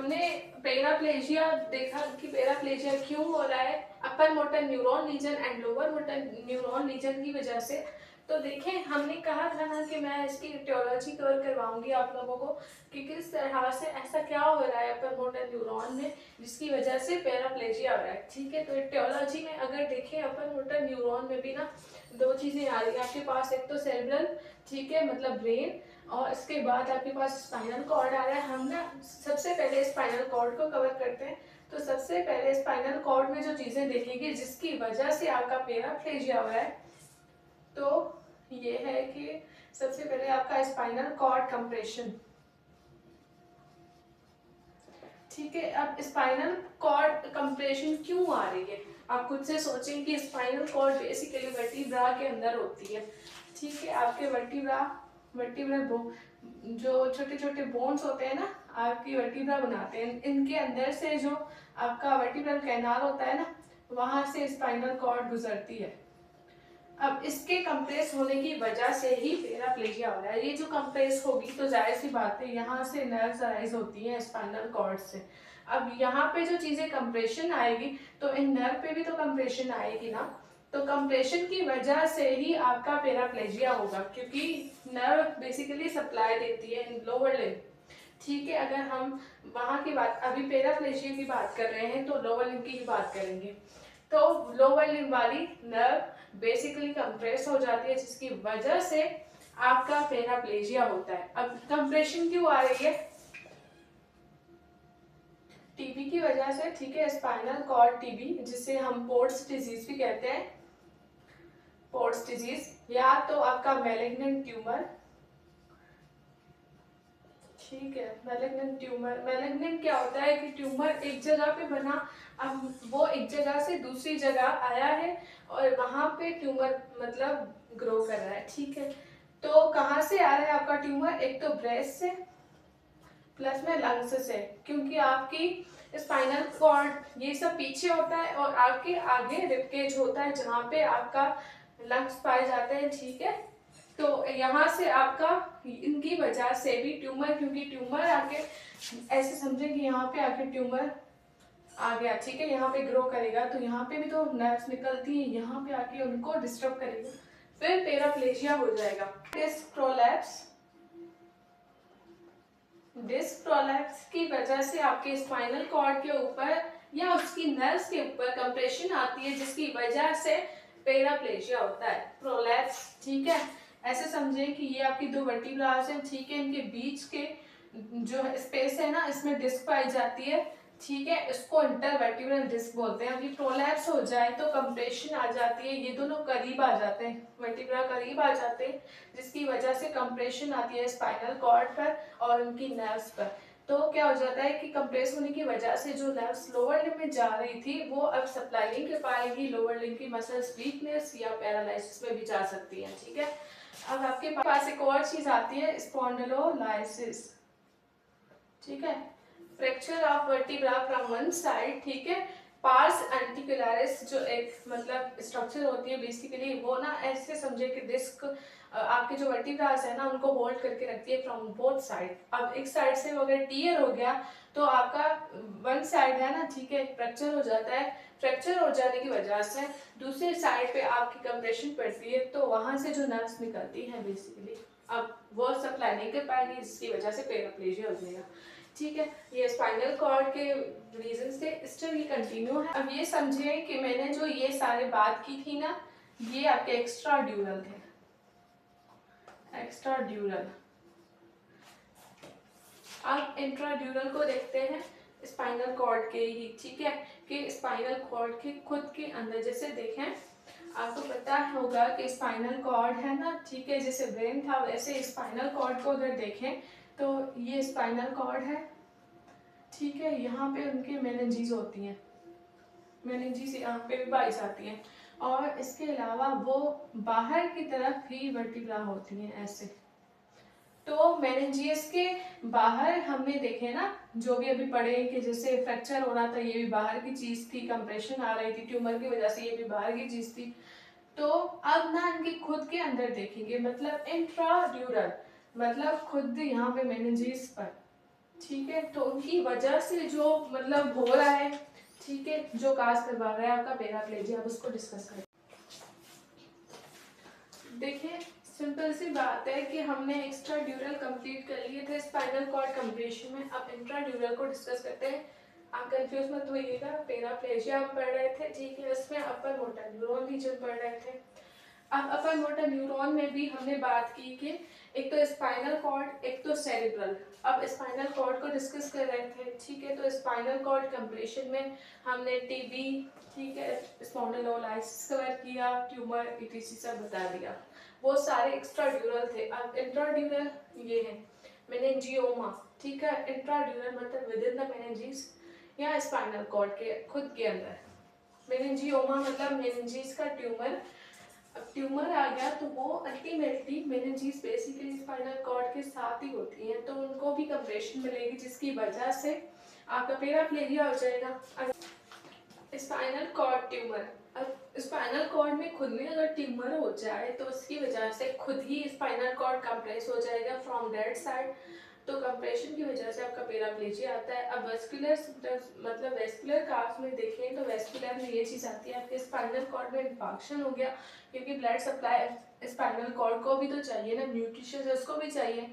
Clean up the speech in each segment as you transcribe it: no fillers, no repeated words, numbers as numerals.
हमने पैराप्लेजिया देखा कि पैराप्लेजिया क्यों हो रहा है, upper motor neuron region and lower motor neuron region की वजह से। तो देखें, हमने कहा था ना कि मैं इसकी टियोलॉजी कवर करवाऊंगी आप लोगों को कि किस तरह से ऐसा क्या हो रहा है अपर मोटर न्यूरॉन में जिसकी वजह से पैराप्लेजिया हो रहा है। ठीक है, तो टियोलॉजी में अगर देखें अपर मोटर न्यूरॉन में भी ना दो चीज़ें आ रही है आपके पास। एक तो सेरेब्रल, ठीक है, मतलब ब्रेन, और इसके बाद आपके पास स्पाइनल कॉर्ड आ रहा है। हम ना सबसे पहले स्पाइनल कॉर्ड को कवर करते हैं। तो सबसे पहले स्पाइनल कॉर्ड में जो चीज़ें देखेंगे जिसकी वजह से आपका पैराप्लेजिया हुआ है, तो ये है कि सबसे पहले आपका स्पाइनल कॉर्ड कंप्रेशन। ठीक है, अब स्पाइनल कॉर्ड कंप्रेशन क्यों आ रही है? आप खुद से सोचें कि स्पाइनल कॉर्ड बेसिकली वर्टिब्रा के अंदर होती है। ठीक है, आपके वर्टिब्रा वर्टिब्रल जो छोटे छोटे बोन्स होते हैं ना, आपकी वर्टिब्रा बनाते हैं, इनके अंदर से जो आपका वर्टिब्रल कैनाल होता है ना, वहां से स्पाइनल कॉर्ड गुजरती है। अब इसके कंप्रेस होने की वजह से ही पैराप्लेजिया हो रहा है। ये जो कंप्रेस होगी तो जाहिर सी बात है यहाँ से नर्व्स अराइज होती हैं स्पाइनल कॉर्ड से। अब यहाँ पे जो चीजें कंप्रेशन आएगी तो इन नर्व पे भी तो कंप्रेशन आएगी ना, तो कंप्रेशन की वजह से ही आपका पैराप्लेजिया होगा, क्योंकि नर्व बेसिकली सप्लाई देती है लोअर लिम्ब। ठीक है, अगर हम वहाँ की बात, अभी पैराप्लेजिया की बात कर रहे हैं तो लोअर लिम्ब की ही बात करेंगे। तो लोअर लिम्ब वाली नर्व बेसिकली कंप्रेस हो जाती है जिसकी वजह से आपका पैराप्लेजिया होता है। अब कंप्रेशन क्यों आ रही है? टीबी की वजह से। ठीक है, स्पाइनल कॉर्ड टीबी, जिसे हम पोर्ट्स डिजीज भी कहते हैं। पोर्ट्स डिजीज, या तो आपका मैलिग्नेंट ट्यूमर। ठीक है, मैलिग्नेंट ट्यूमर, मैलिग्नेंट क्या होता है कि ट्यूमर एक जगह पे बना, अब वो एक जगह से दूसरी जगह आया है और वहां पे ट्यूमर मतलब ग्रो कर रहा है। ठीक है, तो कहाँ से आ रहा है आपका ट्यूमर? एक तो ब्रेस्ट से, प्लस में लंग्स से, क्योंकि आपकी स्पाइनल कॉर्ड ये सब पीछे होता है और आपके आगे रिबकेज होता है जहाँ पे आपका लंग्स पाए जाते हैं। ठीक है, तो यहाँ से आपका इनकी वजह से भी ट्यूमर, क्योंकि ट्यूमर आके ऐसे समझे कि यहाँ पे आके ट्यूमर आ गया, ठीक है, यहाँ पे ग्रो करेगा तो यहाँ पे भी तो नर्व्स निकलती हैं, यहाँ पे आके उनको डिस्टर्ब करेगा, फिर पैराप्लेजिया हो जाएगा। डिस्क प्रोलैप्स, डिस्क प्रोलैप्स की वजह से आपके स्पाइनल कॉर्ड के ऊपर या उसकी नर्व्स के ऊपर कंप्रेशन आती है जिसकी वजह से पैराप्लेजिया होता है, प्रोलैप्स। ठीक है, ऐसे समझें कि ये आपकी दो वर्टिब्रास हैं, ठीक है, इनके बीच के जो स्पेस है ना, इसमें डिस्क पाई जाती है। ठीक है, इसको इंटरवर्टिब्रल डिस्क बोलते हैं। अभी प्रोलैप्स हो जाए तो कंप्रेशन आ जाती है, ये दोनों करीब आ जाते हैं, वर्टिब्रा करीब आ जाते हैं, जिसकी वजह से कंप्रेशन आती है स्पाइनल कॉर्ड पर और उनकी नर्व्स पर। तो क्या हो जाता है कि कंप्रेस होने की वजह से जो नर्व्स लोअर लिम्ब में जा रही थी वो अब सप्लाई नहीं कर पाएगी, लोअर लिम्ब की मसल्स वीकनेस या पैरालिसिस में भी जा सकती हैं। ठीक है, अब आपके पास एक और चीज आती है स्पॉन्डिलोलाइसिस। ठीक है, fracture of vertebra from one side. ठीक है, पार्स आर्टिकुलरिस जो एक मतलब स्ट्रक्चर होती है बेसिकली, वो ना ऐसे समझे कि डिस्क आपके जो वर्टिब्रास है ना उनको होल्ड करके रखती है फ्रॉम बोथ साइड। अब एक साइड से अगर टीयर हो गया तो आपका वन साइड है ना, ठीक है, फ्रैक्चर हो जाता है। फ्रैक्चर हो जाने की वजह से दूसरी साइड पे आपकी कंप्रेशन पड़ती है तो वहां से जो नर्व्स निकलती हैं बेसिकली अब वो सप्लाई नहीं कर पाएगी, जिसकी वजह से पैराप्लेजिया हो जाएगा। ठीक है, ये स्पाइनल कॉर्ड के रीजन से स्टिल ये कंटिन्यू है। अब ये समझे कि मैंने जो ये सारे बात की थी ना, ये आपके एक्स्ट्रा ड्यूरल थे, एक्स्ट्रा ड्यूरल। अब इंट्राड्यूरल को देखते हैं स्पाइनल कॉर्ड के ही। ठीक है, कि स्पाइनल कॉर्ड के खुद के अंदर जैसे देखें, आपको पता होगा कि स्पाइनल कॉर्ड है ना, ठीक है, जैसे ब्रेन था वैसे स्पाइनल कॉर्ड को अगर देखें तो ये स्पाइनल कॉर्ड है। ठीक है, यहाँ पे उनके मेनिंजेस होती हैं, मेनिंजेस यहाँ पे भी पाई जाती हैं, और इसके अलावा वो बाहर की तरफ ही वर्टिब्रा होती हैं ऐसे। तो मेनिंजेस के बाहर हमने देखे ना, जो भी अभी पढ़े कि जैसे फ्रैक्चर हो रहा था ये भी बाहर की चीज थी, कंप्रेशन आ रही थी ट्यूमर की वजह से, ये भी बाहर की चीज थी। तो अब ना इनके खुद के अंदर देखेंगे, मतलब इंट्राड्यूरल, मतलब खुद यहाँ पे मेनिंजेस पर। ठीक है। तो उनकी वजह से जो मतलब हो रहा है, ठीक है, जो काज करवा रहा है आपका पैराप्लेजिया, अब उसको डिस्कस करें। देखिए सिंपल सी बात है कि हमने एक्स्ट्रा ड्यूरल कंप्लीट कर लिए थे स्पाइनल कॉर्ड कंप्लीशन में, अब इंट्रा ड्यूरल को डिस्कस करते हैं। आप कंफ्यूज मत होइएगा, पैराप्लेजिया आप पढ़ रहे थे, ठीक है, उसमें अपर मोटर न्यूरॉन रीजन पढ़ रहे थे। अब अपर मोटर न्यूरॉन में भी हमने बात की कि एक तो स्पाइनल कॉर्ड, एक तो सेरिब्रल। अब स्पाइनल कॉर्ड को डिस्कस कर रहे थे, ठीक है, तो स्पाइनल कॉर्ड कंप्रेशन में हमने टीबी, ठीक है, स्पॉन्डिलोलाइसिस कवर किया, ट्यूमर इटीसी सब बता दिया, वो सारे एक्स्ट्रा ड्यूरल थे। अब इंट्रा ड्यूरल ये है मेनिंजियोमा, ठीक है, इंट्रा ड्यूरल मतलब विद इन द मेनिंजीज या स्पाइनल कॉर्ड के खुद के अंदर। मेनिंजियोमा मतलब मेनिंजीज का ट्यूमर। अब ट्यूमर आ गया तो वो ultimately meninges basically spinal cord के साथ ही होती हैं, तो उनको भी कंप्रेशन मिलेगी, जिसकी वजह से आपका पैराप्लेजिया हो जाएगा। स्पाइनल कॉर्ड ट्यूमर, अब स्पाइनल कॉर्ड में खुद में अगर ट्यूमर हो जाए तो उसकी वजह से खुद ही स्पाइनल कॉर्ड कंप्रेस हो जाएगा फ्रॉम दैट साइड, तो कंप्रेशन की वजह से आपका पैराप्लेजिया आता है। अब वेस्कुलर सिम्टम्स मतलब वेस्कुलर काज में देखें तो वेस्कुलर में ये चीज़ आती है आपके स्पाइनल कॉर्ड में इंफाक्शन हो गया, क्योंकि ब्लड सप्लाई स्पाइनल कॉर्ड को भी तो चाहिए ना, न्यूट्रिशन उसको भी चाहिए,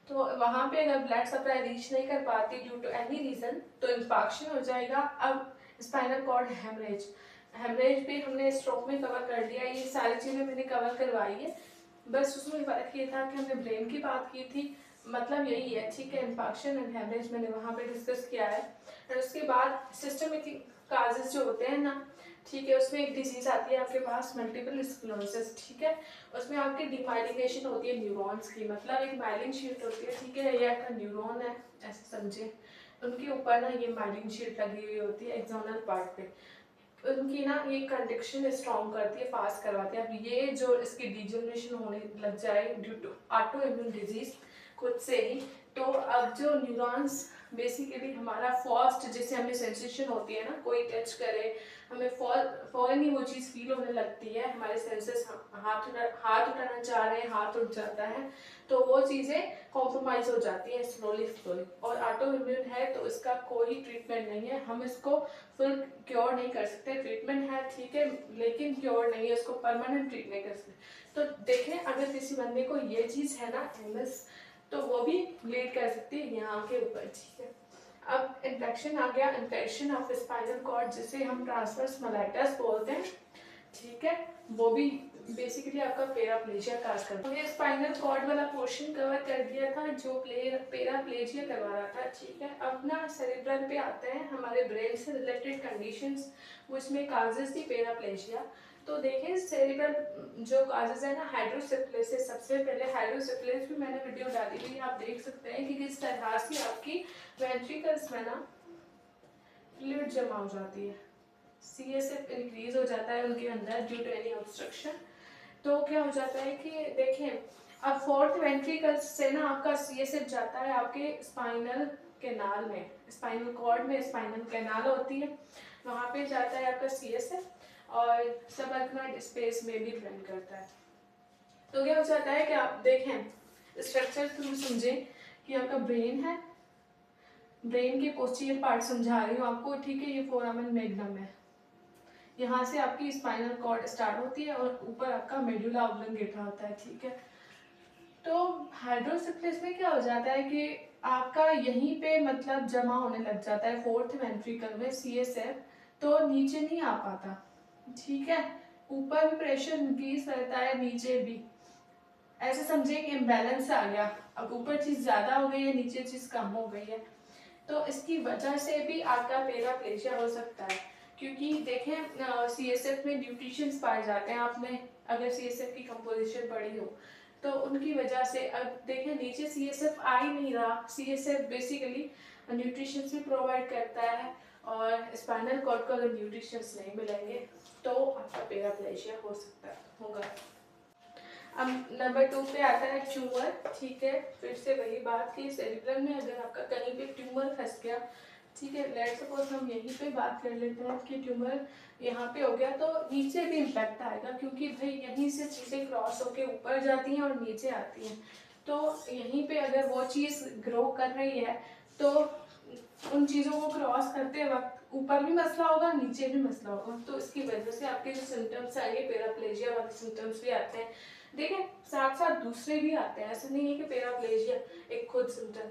तो वहाँ पे अगर ब्लड सप्लाई रीच नहीं कर पाती ड्यू टू एनी रीज़न तो इंफाक्शन हो जाएगा। अब स्पाइनल कॉर्ड हेमरेज, हेमरेज भी हमने स्ट्रोक में कवर कर दिया, ये सारी चीज़ें मैंने कवर करवाई है, बस उसमें फ़र्क ये था कि हमने ब्रेन की बात की थी, मतलब यही है, ठीक है, इंफाक्शन एंड हेमरेज मैंने वहाँ पे डिस्कस किया है। और उसके बाद सिस्टमेटिक काजेज जो होते हैं ना, ठीक है, उसमें एक डिजीज आती है आपके पास मल्टीपल स्क्लेरोसिस, ठीक है, उसमें आपकी डिमाइलिनेशन होती है न्यूरॉन्स की, मतलब एक माइलिन शीट होती है, ठीक है, ये आपका न्यूरॉन है ऐसे समझे, उनके ऊपर ना ये माइलिन शीट लगी हुई होती है एक्सोनल पार्ट पे, उनकी ना ये कंडक्शन स्ट्रॉन्ग करती है, फास्ट करवाती है। अब ये जो इसकी डिजनरेशन होने लग जाए due to autoimmune disease खुद से ही, तो अब जो न्यूरॉन्स बेसिकली हमारा फर्स्ट जैसे हमें सेंसेशन होती है ना, कोई टच करे हमें फौरन ही वो चीज़ फील होने लगती है, हमारे सेंसेस हाथ उठाना चाह रहे हैं, हाथ उठ जाता है, तो वो चीज़ें कॉम्प्रोमाइज हो जाती हैं स्लोली स्लोली। और ऑटो इम्यून है तो इसका कोई ट्रीटमेंट नहीं है, हम इसको फुल क्योर नहीं कर सकते, ट्रीटमेंट है ठीक है लेकिन क्योर नहीं है, उसको परमानेंट ट्रीट नहीं कर सकते। तो देखें अगर किसी बंदे को ये चीज़ है ना एमएस, तो वो भी लीड कर सकती है यहाँ के ऊपर, ठीक है। अब इन्फेक्शन आ गया, इन्फेक्शन ऑफ स्पाइनल कॉर्ड जिसे हम ट्रांसवर्स मलाइटिस बोलते हैं, ठीक है, वो भी बेसिकली आपका पैराप्लेजिया काज करता है। हमने स्पाइनल कॉर्ड वाला पोर्शन कवर कर दिया था जो पैराप्लेजिया करवा रहा था, ठीक है। अब ना सेरिब्रल पे आते हैं, हमारे ब्रेन से रिलेटेड कंडीशंस, उसमें काजेस थी पैराप्लेजिया। तो देखें सेरिब्रल जो काजेस है ना, हाइड्रोसेफलेसिस, सबसे पहले हाइड्रोसेफलेसिस भी मैंने वीडियो डाली हुई, आप देख सकते हैं कि किस तरह से आपकी वेंट्रिकल्स में ना फ्लूइड जमा हो जाती है, CSF इंक्रीज हो जाता है उनके अंदर ड्यू टू एनी ऑब्स्ट्रक्शन। तो क्या हो जाता है कि देखें अब फोर्थ वेंट्रिकल से ना आपका CSF जाता है आपके स्पाइनल कैनाल में, स्पाइनल कॉर्ड में स्पाइनल कैनाल होती है, वहाँ पे जाता है आपका CSF और सबअक्यूमाइड स्पेस में भी ड्रेन करता है। तो क्या हो जाता है कि आप देखें स्ट्रक्चर तुम समझें कि आपका ब्रेन है, ब्रेन के पोस्टीरियर पार्ट समझा रही हूँ आपको, ठीक है, ये फोरामेन मैग्नम है, यहाँ से आपकी स्पाइनल कॉर्ड स्टार्ट होती है और ऊपर आपका मेडुला ऑब्लंगेटा होता है, ठीक है। तो हाइड्रोसेफलेस में क्या हो जाता है कि आपका यहीं पे मतलब जमा होने लग जाता है फोर्थ वेंट्रिकल में CSF, तो नीचे नहीं आ पाता, ठीक है, ऊपर भी प्रेशर इंक्रीज रहता है नीचे भी, ऐसे समझे कि इम्बैलेंस आ गया, अब ऊपर चीज ज्यादा हो गई है नीचे चीज कम हो गई है, तो इसकी वजह से भी आपका पैराप्लेजिया हो सकता है। क्योंकि देखें CSF में न्यूट्रिशंस पाए जाते हैं, आपने अगर CSF की कंपोजिशन पढ़ी हो तो उनकी वजह से, अब देखें नीचे CSF आ ही नहीं रहा, CSF बेसिकली न्यूट्रिशंस भी प्रोवाइड करता है और स्पाइनल कॉर्ड को अगर न्यूट्रिशंस नहीं मिलेंगे तो आपका पैराप्लेजिया हो सकता है, होगा। अब नंबर 2 पे आता है ट्यूमर, ठीक है, फिर से वही बात कि सेरिब्रल में अगर आपका कहीं पे ट्यूमर फंस गया, ठीक है, लेट्स सपोज हम यहीं पे बात कर लेते हैं कि ट्यूमर यहाँ पे हो गया तो नीचे भी इम्पैक्ट आएगा, क्योंकि भाई यहीं से चीज़ें क्रॉस होके ऊपर जाती हैं और नीचे आती हैं, तो यहीं पे अगर वो चीज़ ग्रो कर रही है तो उन चीज़ों को क्रॉस करते वक्त ऊपर भी मसला होगा, नीचे भी मसला होगा, तो इसकी वजह से आपके जो सिम्टम्स आएंगे पैराप्लेजिया वाले सिम्टम्स भी आते हैं। देखिए साथ साथ दूसरे भी आते हैं, ऐसा नहीं है कि पैराप्लेजिया एक खुद सिम्टम,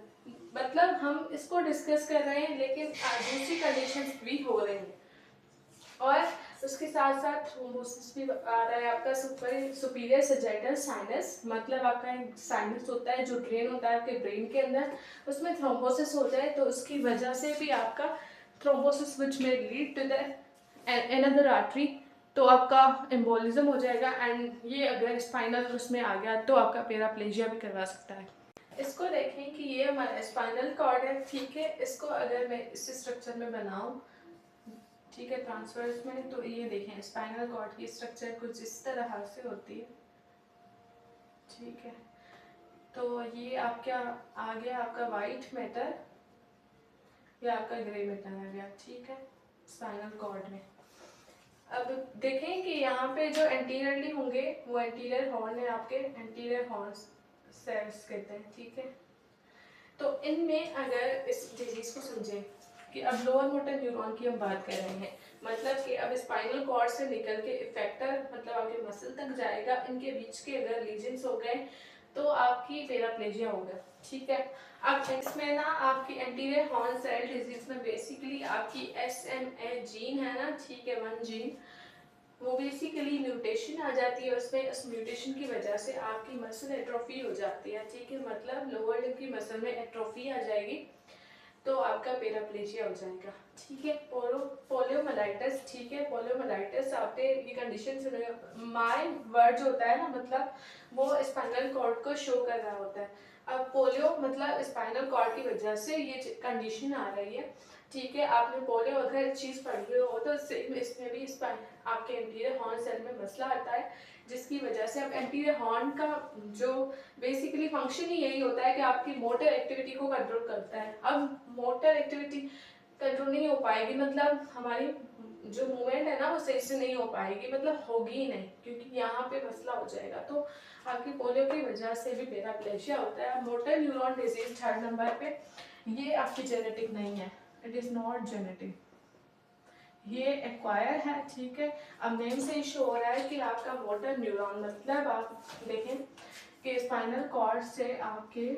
मतलब हम इसको डिस्कस कर रहे हैं लेकिन दूसरी कंडीशंस भी हो रही हैं। और उसके साथ साथ थ्रोम्बोसिस भी आ रहा है आपका सुपीरियर सैजिटल साइनस, मतलब आपका एक साइनस होता है जो ड्रेन होता है आपके ब्रेन के अंदर, उसमें थ्रोम्बोसिस हो जाए तो उसकी वजह से भी आपका थ्रोम्बोसिस विच में lead to the another artery, तो आपका एम्बोलिज्म हो जाएगा। एंड ये अगर स्पाइनल उसमें आ गया तो आपका पैराप्लेजिया भी करवा सकता है। इसको देखें कि ये हमारा स्पाइनल कॉर्ड है, ठीक है। इसको अगर मैं इस स्ट्रक्चर में बनाऊं, ठीक है, ट्रांसवर्स में, तो ये देखें स्पाइनल कॉर्ड की स्ट्रक्चर कुछ इस तरह से होती है, ठीक है। तो ये आपका आ गया आपका वाइट मैटर या आपका ग्रे मैटर आ गया, ठीक है, स्पाइनल कॉर्ड में। अब देखें कि यहाँ पे जो एंटीरियरली होंगे वो एंटीरियर हॉर्न है, आपके एंटीरियर हॉर्न सेल्स कहते हैं, ठीक है। तो इनमें अगर इस डिजीज को समझें कि अब लोअर मोटर न्यूरॉन की हम बात कर रहे हैं, मतलब कि अब स्पाइनल कॉर्ड से निकल के इफेक्टर मतलब आपके मसल तक जाएगा, इनके बीच के अगर लीजन्स हो गए तो आपकी पैराप्लेजिया होगा, ठीक है। अब इसमें ना आपकी एंटीरियर हॉर्न सेल डिजीज में बेसिकली आपकी SMA जीन है ना, ठीक है, 1 जीन, वो बेसिकली म्यूटेशन आ जाती है उसमें, उस म्यूटेशन की वजह से आपकी मसल एट्रोफी हो जाती है, ठीक है, मतलब लोअर लिम्ब की मसल में एट्रोफी आ जाएगी तो आपका पैराप्लेजिया हो जाएगा, ठीक है। पोलियोमाइलाइटिस, ठीक है, पोलियोमाइलाइटिस आपने ये कंडीशन सुने, माई वर्ड जो होता है ना, मतलब वो स्पाइनल कॉर्ड को शो कर रहा होता है। अब पोलियो मतलब स्पाइनल कॉर्ड की वजह से ये कंडीशन आ रही है, ठीक है। आपने पोलियो अगर चीज़ पढ़ी हो तो इसमें भी आपके एंटीरियर हॉर्न सेल में मसला आता है, जिसकी वजह से अब एंटीरियर हॉर्न का जो बेसिकली फंक्शन ही यही होता है कि आपकी मोटर एक्टिविटी को कंट्रोल करता है। अब मोटर एक्टिविटी कंट्रोल नहीं हो पाएगी, मतलब हमारी जो मूवमेंट है ना वो सही से नहीं हो पाएगी, मतलब होगी ही नहीं, क्योंकि यहाँ पे मसला हो जाएगा। तो आपकी पोलियो की वजह से भी पैराप्लेजिया होता है। Motor neuron disease 3rd number पे, ये आपकी जेनेटिक नहीं है, इट इज़ नॉट जेनेटिक, ये एक्वायर है, ठीक है। अब नेम से ही शो हो रहा है कि आपका मोटर न्यूरॉन, मतलब आप देखें कि स्पाइनल कॉर्ड से आपके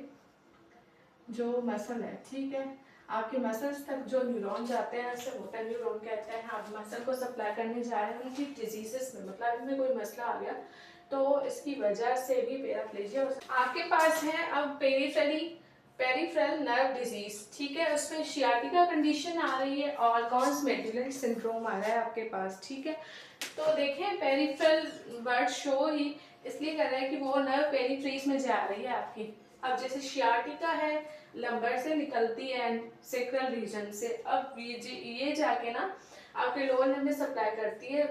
जो मसल है, ठीक है, आपके मसल्स तक जो न्यूरॉन जाते हैं उसे मोटर न्यूरॉन कहते हैं। आप मसल को सप्लाई करने जा रहे हैं उनकी डिजीजेस में, मतलब इनमें कोई मसला आ गया तो इसकी वजह से भी पैराप्लेजिया आपके पास है। अब पेरिफेरल नर्व डिजीज, ठीक है, उसमें शियाटिका कंडीशन आ रही है और कॉन्स मेडुलर सिंड्रोम आ रहा है आपके पास, ठीक है। तो देखें पेरिफेरल वर्ड शो ही इसलिए कर रहा है कि वो नर्व पेरिफ्रीज में जा रही है आपकी। अब जैसे शियाटिका है लंबर से निकलती है सेक्रल रीजन से, अब ये जाके ना आपके लोअर लिम्ब में सप्लाई करती है,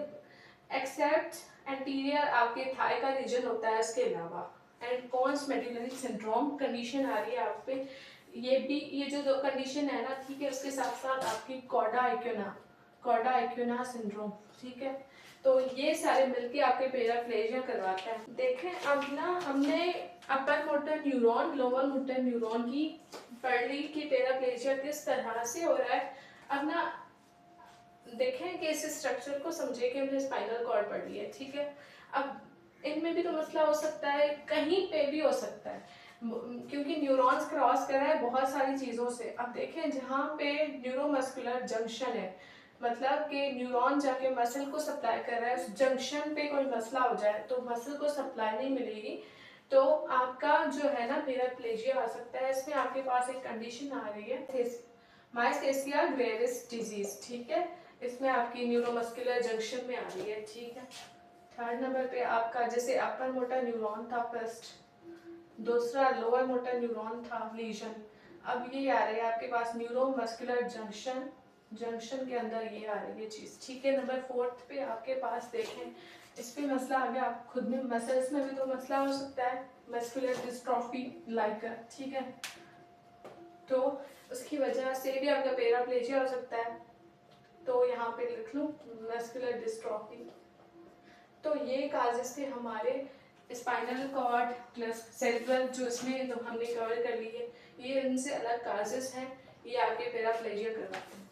एक्सेप्ट एंटीरियर आपके थाई का रीजन होता है उसके अलावा। And conus medullary syndrome condition आ रही है आप पे, ये भी ये जो दो कंडीशन है ना, ठीक है, उसके साथ साथ आपकी कॉर्डा एक्यूना सिंड्रोम, ठीक है। तो ये सारे मिलके आपके पैराप्लेजिया करवाते हैं। देखें अब ना हमने अपर motor neuron lower motor neuron की पढ़ ली कि पैराप्लेजिया किस तरह से हो रहा है। अब ना देखें कि इस स्ट्रक्चर को समझे कि हमने स्पाइनल कॉर्ड पढ़ लिया है, ठीक है। अब इनमें भी तो मसला हो सकता है, कहीं पे भी हो सकता है, क्योंकि न्यूरॉन्स क्रॉस कर रहा है बहुत सारी चीज़ों से। अब देखें जहाँ पे न्यूरोमस्कुलर जंक्शन है, मतलब कि न्यूरॉन जाके मसल को सप्लाई कर रहा है, उस जंक्शन पे कोई मसला हो जाए तो मसल को सप्लाई नहीं मिलेगी, तो आपका जो है ना पैराप्लेजिया आ सकता है। इसमें आपके पास एक कंडीशन आ रही है माइस्थेसिया ग्रेविस डिजीज, ठीक है, इसमें आपकी न्यूरोमस्कुलर जंक्शन में आ रही है, ठीक है। 3rd नंबर पे आपका जैसे अपर मोटर न्यूरॉन था फर्स्ट, दूसरा लोअर मोटर न्यूरॉन था लीजन, अब ये आ रही है आपके पास न्यूरोमस्कुलर जंक्शन के अंदर ये आ रही है चीज़, ठीक है। नंबर 4th पे आपके पास देखें इस पे मसला आ गया, आप खुद में मसल्स में भी तो मसला हो सकता है, मस्कुलर डिस्ट्रॉफी लाइक, ठीक है, तो उसकी वजह से भी आपका पैराप्लेजिया हो सकता है। तो यहाँ पे लिख लूँ मस्कुलर डिस्ट्रॉफी। तो ये काजेस थे हमारे स्पाइनल कॉर्ड प्लस सेरेब्रल, जो इसमें तो हमने कवर कर ली है ये इनसे अलग काजेस हैं, ये आपके पैराप्लेजिया करवाते हैं।